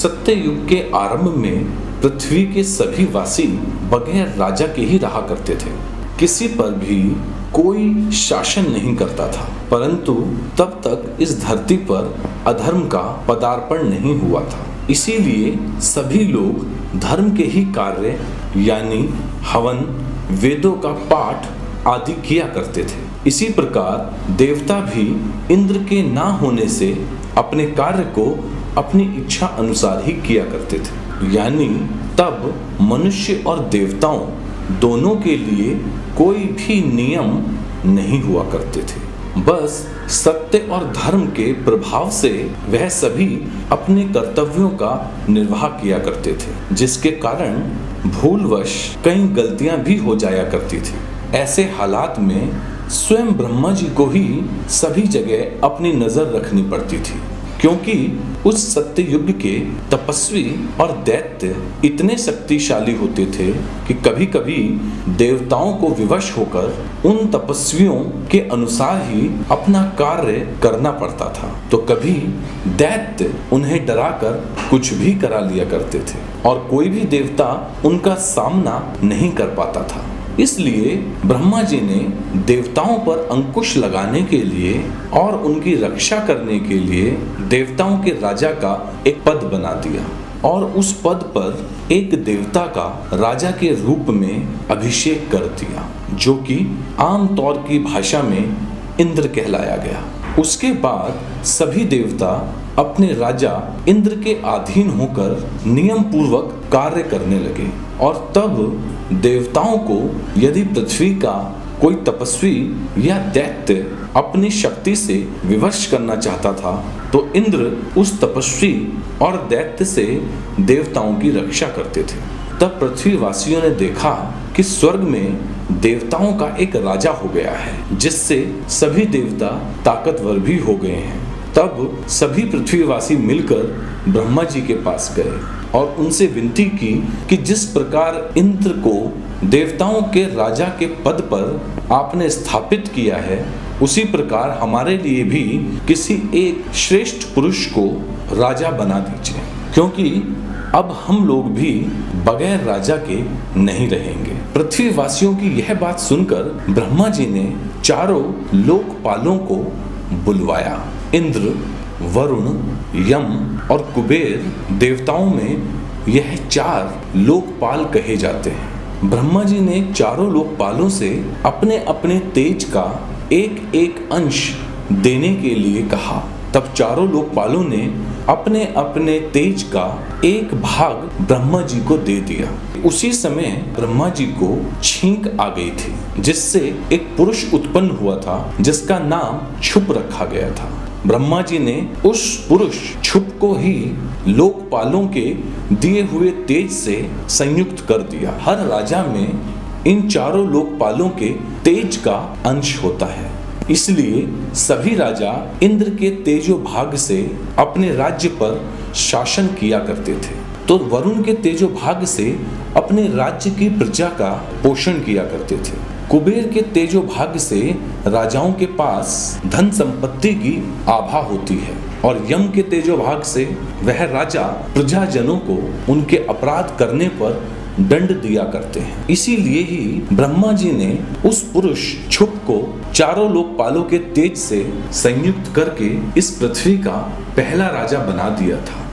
सत्य युग के आरंभ में पृथ्वी के सभी वासी बगैर राजा के ही रहा करते थे। किसी पर भी कोई शासन नहीं करता था, परंतु तब तक इस धरती पर अधर्म का पदार्पण नहीं हुआ था। इसीलिए सभी लोग धर्म के ही कार्य यानी हवन, वेदों का पाठ आदि किया करते थे। इसी प्रकार देवता भी इंद्र के ना होने से अपने कार्य को अपनी इच्छा अनुसार ही किया करते थे। यानी तब मनुष्य और देवताओं दोनों के लिए कोई भी नियम नहीं हुआ करते थे। बस सत्य और धर्म के प्रभाव से वह सभी अपने कर्तव्यों का निर्वाह किया करते थे, जिसके कारण भूलवश कई गलतियां भी हो जाया करती थी। ऐसे हालात में स्वयं ब्रह्मा जी को ही सभी जगह अपनी नजर रखनी पड़ती थी, क्योंकि उस सत्य युग के तपस्वी और दैत्य इतने शक्तिशाली होते थे कि कभी कभी देवताओं को विवश होकर उन तपस्वियों के अनुसार ही अपना कार्य करना पड़ता था, तो कभी दैत्य उन्हें डराकर कुछ भी करा लिया करते थे और कोई भी देवता उनका सामना नहीं कर पाता था। इसलिए ब्रह्मा जी ने देवताओं पर अंकुश लगाने के लिए और उनकी रक्षा करने के लिए देवताओं के राजा का एक पद बना दिया और उस पद पर एक देवता का राजा के रूप में अभिषेक कर दिया, जो कि आम तौर की भाषा में इंद्र कहलाया गया। उसके बाद सभी देवता अपने राजा इंद्र के अधीन होकर नियम पूर्वक कार्य करने लगे और तब देवताओं को यदि पृथ्वी का कोई तपस्वी या दैत्य अपनी शक्ति से विवश करना चाहता था तो इंद्र उस तपस्वी और दैत्य से देवताओं की रक्षा करते थे। तब पृथ्वीवासियों ने देखा कि स्वर्ग में देवताओं का एक राजा हो गया है, जिससे सभी देवता ताकतवर भी हो गए हैं। तब सभी पृथ्वीवासी मिलकर ब्रह्मा जी के पास गए और उनसे विनती की कि जिस प्रकार इंद्र को देवताओं के राजा के पद पर आपने स्थापित किया है, उसी प्रकार हमारे लिए भी किसी एक श्रेष्ठ पुरुष को राजा बना दीजिए, क्योंकि अब हम लोग भी बगैर राजा के नहीं रहेंगे। पृथ्वीवासियों की यह बात सुनकर ब्रह्मा जी ने चारों लोकपालों को बुलवाया। इंद्र, वरुण, यम और कुबेर देवताओं में यह चार लोकपाल कहे जाते हैं। ब्रह्मा जी ने चारों लोकपालों से अपने अपने तेज का एक एक अंश देने के लिए कहा। तब चारों लोकपालों ने अपने अपने तेज का एक भाग ब्रह्मा जी को दे दिया। उसी समय ब्रह्मा जी को छींक आ गई थी, जिससे एक पुरुष उत्पन्न हुआ था जिसका नाम क्षुप रखा गया था। ब्रह्मा जी ने उस पुरुष क्षुप को ही लोकपालों के दिए हुए तेज से संयुक्त कर दिया। हर राजा में इन चारों लोकपालों के तेज का अंश होता है, इसलिए सभी राजा इंद्र के तेजो भाग से अपने राज्य पर शासन किया करते थे, तो वरुण के तेजो भाग से अपने राज्य की प्रजा का पोषण किया करते थे। कुबेर के तेजो भाग से राजाओं के पास धन संपत्ति की आभा होती है और यम के तेजो भाग से वह राजा प्रजाजनों को उनके अपराध करने पर दंड दिया करते हैं। इसीलिए ही ब्रह्मा जी ने उस पुरुष क्षुप को चारों लोकपालों के तेज से संयुक्त करके इस पृथ्वी का पहला राजा बना दिया था।